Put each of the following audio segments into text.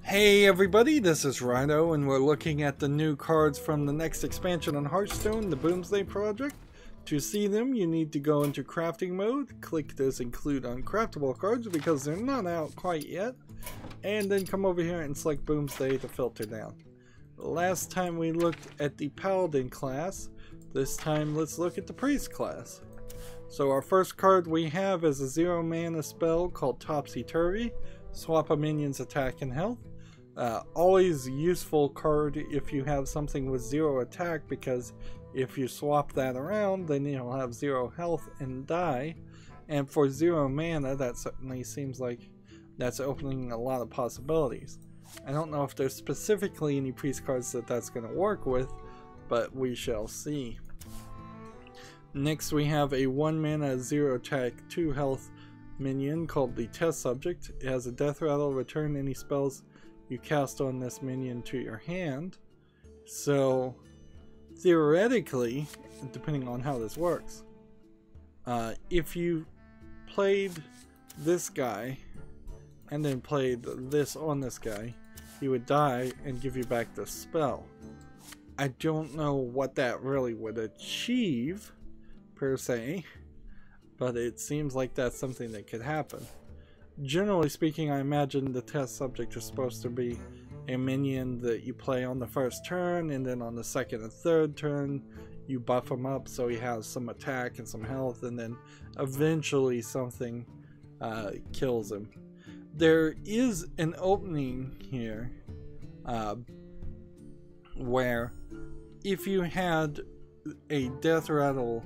Hey everybody, this is Rydo, and we're looking at the new cards from the next expansion on Hearthstone, the Boomsday project. To see them, you need to go into crafting mode, click this include uncraftable cards because they're not out quite yet, and then come over here and select Boomsday to filter down. Last time we looked at the Paladin class, this time let's look at the Priest class. So our first card we have is a 0 mana spell called Topsy Turvy. Swap a minion's attack and health. Always useful card if you have something with 0 attack, because if you swap that around then you'll have 0 health and die, and for 0 mana that certainly seems like that's opening a lot of possibilities. I don't know if there's specifically any priest cards that's going to work with, but we shall see. Next we have a 1 mana 0 attack 2 health minion called the Test Subject. It has a death rattle. Return any spells you cast on this minion to your hand. So theoretically, depending on how this works, if you played this guy and then played this on this guy, he would die and give you back the spell. I don't know what that really would achieve per se, but it seems like that's something that could happen. Generally speaking, I imagine the Test Subject is supposed to be a minion that you play on the first turn, and then on the second and third turn you buff him up so he has some attack and some health, and then eventually something kills him. There is an opening here where if you had a death rattle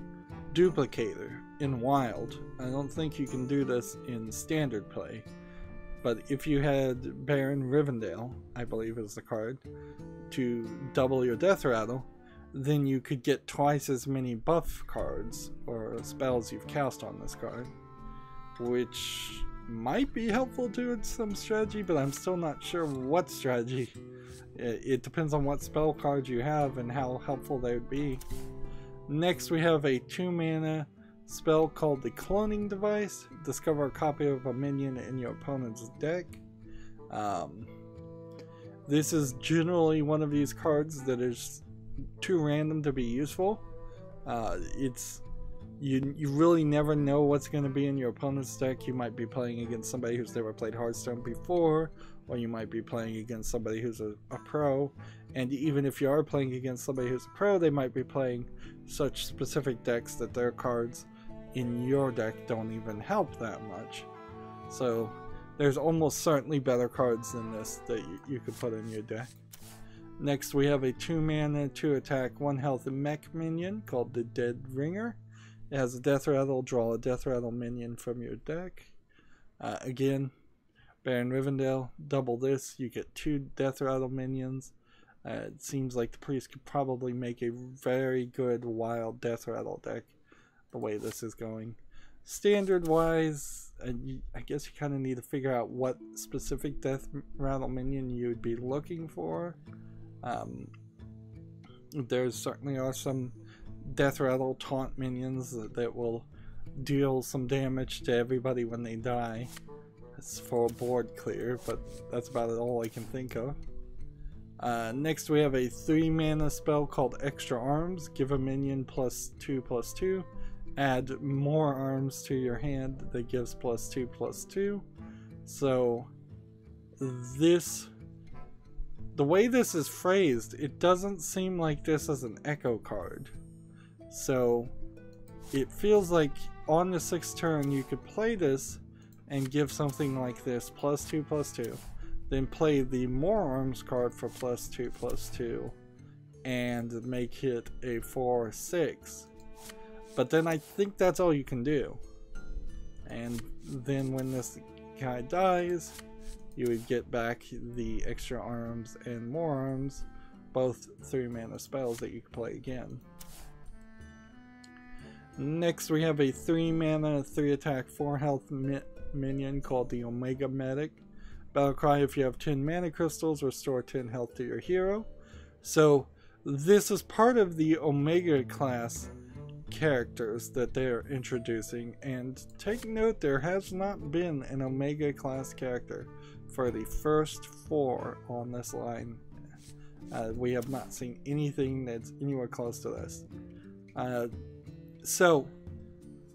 duplicator in wild, I don't think you can do this in standard play, but if you had Baron Rivendell, I believe is the card, to double your death rattle, then you could get twice as many buff cards or spells you've cast on this card, which might be helpful to some strategy, but I'm still not sure what strategy. It depends on what spell cards you have and how helpful they would be. Next we have a 2 mana spell called the Cloning Device. Discover a copy of a minion in your opponent's deck. This is generally one of these cards that is too random to be useful. You really never know what's going to be in your opponent's deck. You might be playing against somebody who's never played Hearthstone before, or you might be playing against somebody who's a pro, and even if you are playing against somebody who's a pro, they might be playing such specific decks that their cards in your deck don't even help that much. So there's almost certainly better cards than this that you could put in your deck. Next we have a 2 mana 2 attack 1 health mech minion called the Dead Ringer. It has a death rattle. Draw a death rattle minion from your deck. Again, Baron Rivendell, double this, you get 2 death rattle minions. It seems like the priest could probably make a very good wild death rattle deck the way this is going. Standard wise, I guess you kind of need to figure out what specific death rattle minion you would be looking for. There certainly are some death rattle taunt minions that will deal some damage to everybody when they die. It's for board clear, but that's about all I can think of. Next we have a 3 mana spell called Extra Arms. Give a minion +2/+2. Add more arms to your hand that gives +2/+2. So this, the way this is phrased, it doesn't seem like this is an echo card. So it feels like on the 6th turn you could play this and give something like this +2/+2, then play the More Arms card for +2/+2 and make it a 4/6. But then I think that's all you can do. And then when this guy dies, you would get back the Extra Arms and More Arms, both 3 mana spells that you can play again. Next we have a 3 mana 3 attack 4 health minion called the Omega Medic. Battlecry: if you have 10 mana crystals, restore 10 health to your hero. So this is part of the Omega class characters that they're introducing, and take note, there has not been an Omega class character for the first 4 on this line. We have not seen anything that's anywhere close to this. So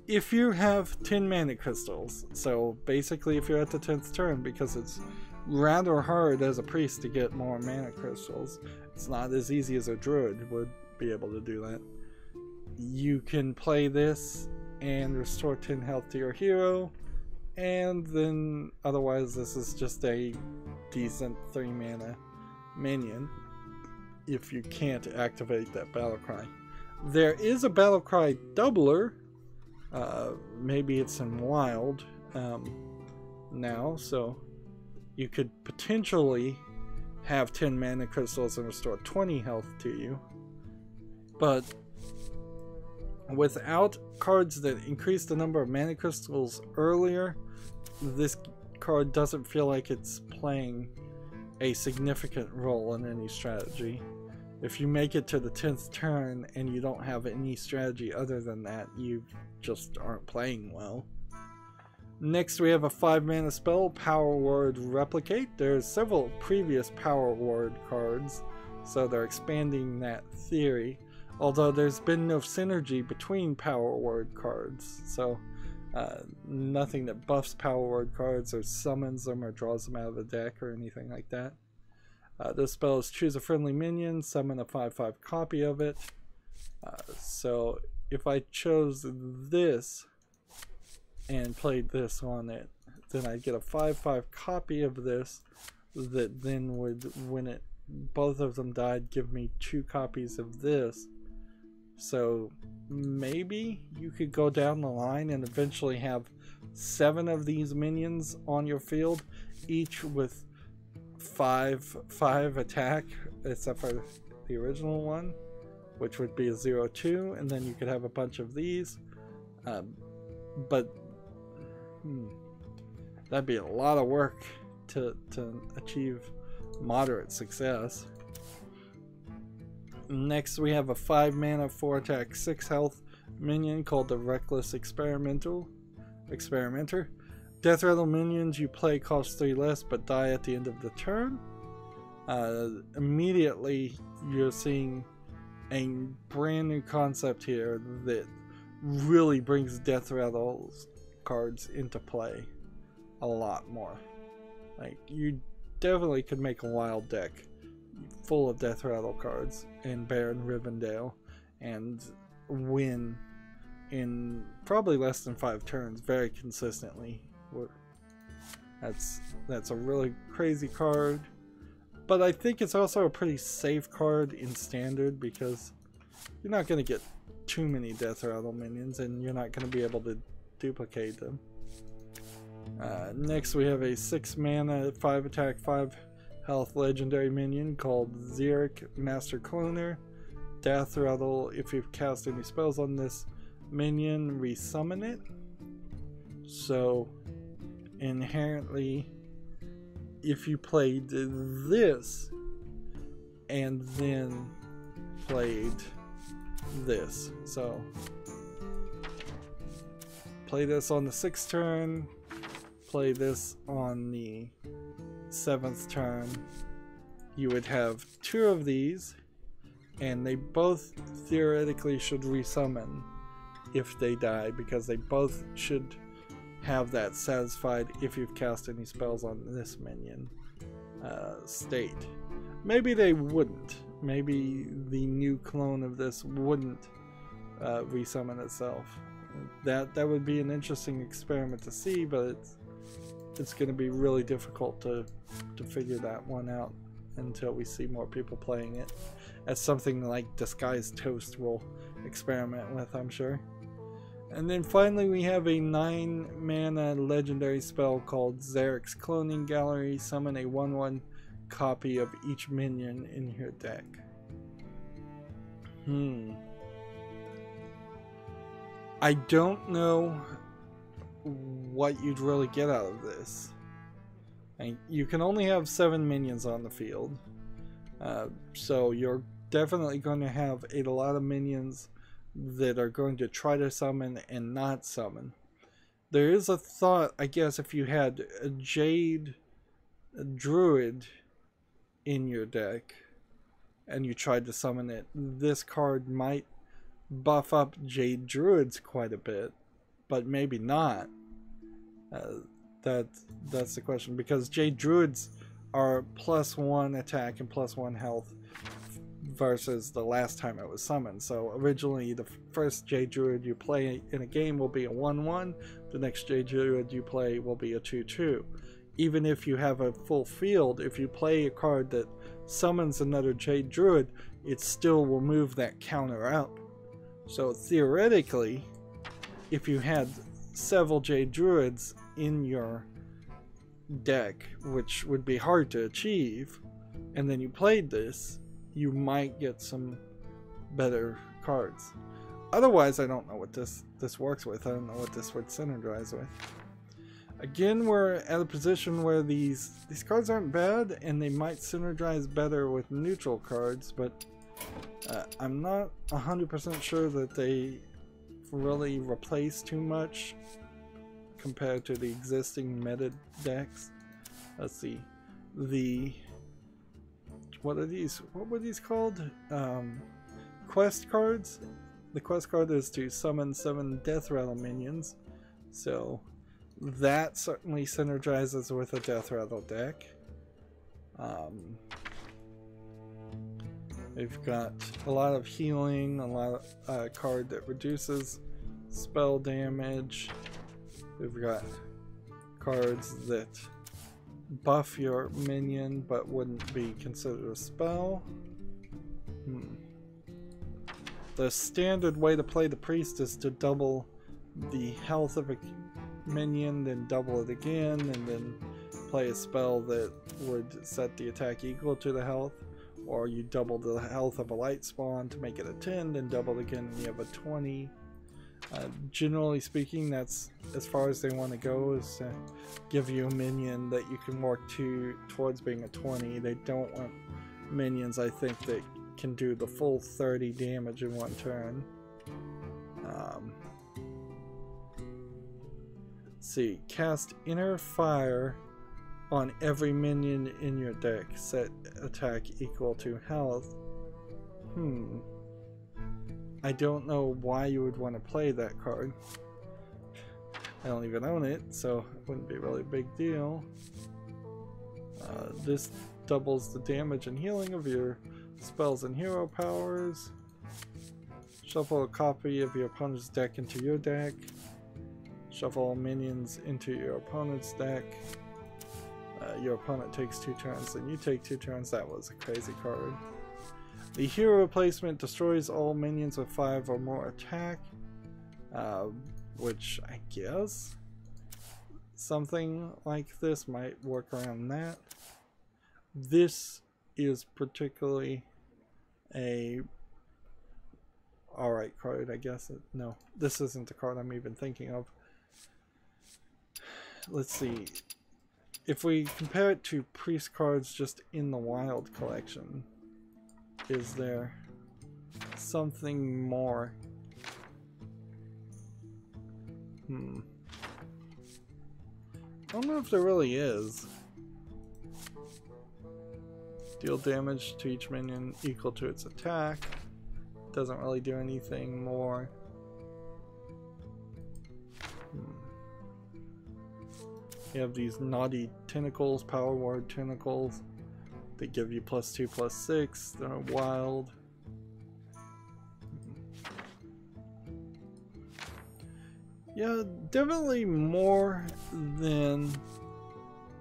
if you have 10 mana crystals, so basically if you're at the 10th turn, because it's rather hard as a priest to get more mana crystals, it's not as easy as a druid would be able to do that. You can play this and restore 10 health to your hero, and then otherwise this is just a decent 3 mana minion if you can't activate that battle cry. There is a battle cry doubler. Maybe it's in wild now, so you could potentially have 10 mana crystals and restore 20 health to you. But without cards that increase the number of mana crystals earlier, this card doesn't feel like it's playing a significant role in any strategy. If you make it to the 10th turn and you don't have any strategy other than that, you just aren't playing well. Next we have a 5 mana spell, Power Word Replicate. There's several previous Power Word cards, so they're expanding that theory. Although there's been no synergy between Power Word cards, so nothing that buffs Power Word cards or summons them or draws them out of the deck or anything like that. This spell is choose a friendly minion, summon a 5/5 copy of it. So if I chose this and played this on it, then I'd get a 5/5 copy of this that then would, when both of them died, give me 2 copies of this. So maybe you could go down the line and eventually have 7 of these minions on your field, each with 5/5 attack, except for the original one, which would be a 0/2, and then you could have a bunch of these. But that'd be a lot of work to achieve moderate success. Next we have a 5 mana 4 attack 6 health minion called the Reckless Experimenter. Death Rattle minions you play cost 3 less but die at the end of the turn. Immediately you're seeing a brand new concept here that really brings Death Rattle cards into play a lot more. Like, you definitely could make a wild deck full of Death Rattle cards and Baron Rivendell and win in probably less than 5 turns very consistently. That's a really crazy card, but I think it's also a pretty safe card in standard because you're not going to get too many Death Rattle minions and you're not going to be able to duplicate them. Next we have a 6 mana 5 attack 5 health legendary minion called Xeric Master Cloner. Death Rattle, if you've cast any spells on this minion, resummon it. So inherently, if you played this and then played this, so play this on the 6th turn, play this on the 7th turn, you would have 2 of these, and they both theoretically should resummon if they die, because they both should have that satisfied if you've cast any spells on this minion state. Maybe they wouldn't. Maybe the new clone of this wouldn't resummon itself. That would be an interesting experiment to see, but it's going to be really difficult to figure that one out until we see more people playing it. That's something like Disguised Toast will experiment with, I'm sure. And then finally we have a 9 mana legendary spell called Xeric's Cloning Gallery. Summon a 1/1 copy of each minion in your deck. I don't know what you'd really get out of this. You can only have 7 minions on the field, so you're definitely going to have a lot of minions that are going to try to summon and not summon. There is a thought, I guess, if you had a Jade a druid in your deck and you tried to summon it, this card might buff up Jade Druids quite a bit, but maybe not. That's the question, because Jade Druids are +1 attack and +1 health versus the last time it was summoned. So originally the first Jade Druid you play in a game will be a 1/1, the next Jade Druid you play will be a 2/2. Even if you have a full field, if you play a card that summons another Jade Druid, it still will move that counter up. So theoretically, if you had several Jade Druids in your deck, which would be hard to achieve, and then you played this, you might get some better cards. Otherwise, I don't know what this works with. I don't know what this would synergize with. Again, we're at a position where these cards aren't bad, and they might synergize better with neutral cards, but I'm not 100% sure that they really replace too much compared to the existing meta decks. Let's see. What are these? What were these called? Quest cards? The quest card is to summon 7 Death Rattle minions. So that certainly synergizes with a Death Rattle deck. We've got a lot of healing, a lot of card that reduces spell damage. We've got cards that buff your minion but wouldn't be considered a spell. The standard way to play the priest is to double the health of a minion, then double it again, and then play a spell that would set the attack equal to the health, or you double the health of a light spawn to make it a 10, then double it again and you have a 20. Generally speaking, that's as far as they want to go, is to give you a minion that you can work towards being a 20. They don't want minions, I think, that can do the full 30 damage in one turn. Let's see, cast Inner Fire on every minion in your deck. Set attack equal to health. I don't know why you would want to play that card. I don't even own it, so it wouldn't be really a big deal. This doubles the damage and healing of your spells and hero powers. Shuffle a copy of your opponent's deck into your deck. Shuffle all minions into your opponent's deck. Your opponent takes 2 turns, and you take 2 turns. That was a crazy card. The hero replacement destroys all minions with 5 or more attack, which I guess something like this might work around that. This is particularly a alright card, I guess. No, this isn't the card I'm even thinking of. Let's see. If we compare it to priest cards just in the wild collection, is there something more? I don't know if there really is. Deal damage to each minion equal to its attack. Doesn't really do anything more. You have these naughty tentacles, power word tentacles. They give you +2/+6. They're wild. Yeah, definitely more than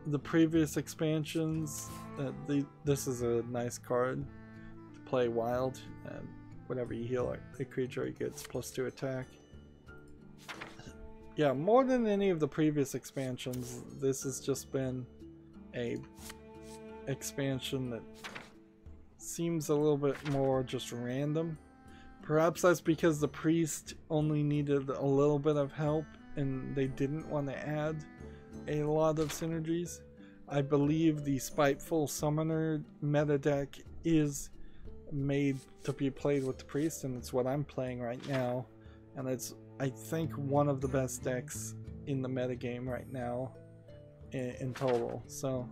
the previous expansions. This is a nice card to play wild. Whenever you heal a creature, it gets +2 attack. Yeah, more than any of the previous expansions, this has just been a expansion that seems a little bit more just random. Perhaps that's because the priest only needed a little bit of help and they didn't want to add a lot of synergies. I believe the Spiteful Summoner meta deck is made to be played with the priest, and it's what I'm playing right now, and it's, I think, one of the best decks in the metagame right now in total. So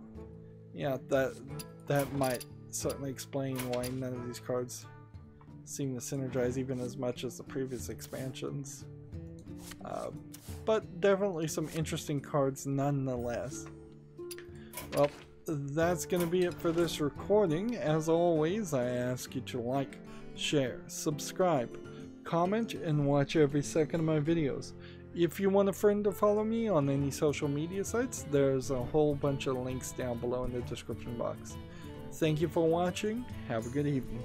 Yeah, that might certainly explain why none of these cards seem to synergize even as much as the previous expansions. But definitely some interesting cards nonetheless. Well, that's going to be it for this recording. As always, I ask you to like, share, subscribe, comment, and watch every second of my videos. If you want a friend to follow me on any social media sites, there's a whole bunch of links down below in the description box. Thank you for watching. Have a good evening.